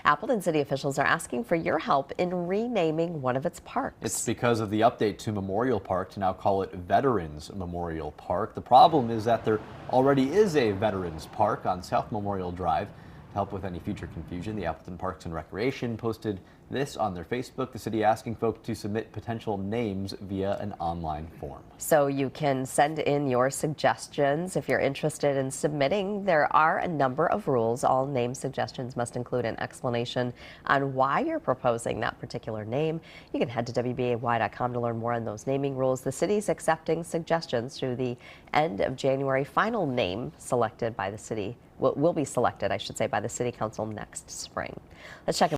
Appleton city officials are asking for your help in renaming one of its parks. It's because of the update to Memorial Park to now call it Veterans Memorial Park. The problem is that there already is a Veterans Park on South Memorial Drive. To help with any future confusion, the Appleton Parks and Recreation posted this on their Facebook. The city asking folks to submit potential names via an online form. So you can send in your suggestions if you're interested in submitting. There are a number of rules. All name suggestions must include an explanation on why you're proposing that particular name. You can head to WBAY.com to learn more on those naming rules. The city's accepting suggestions through the end of January. Final name selected by the city will be selected, I should say, by the City Council next spring. Let's check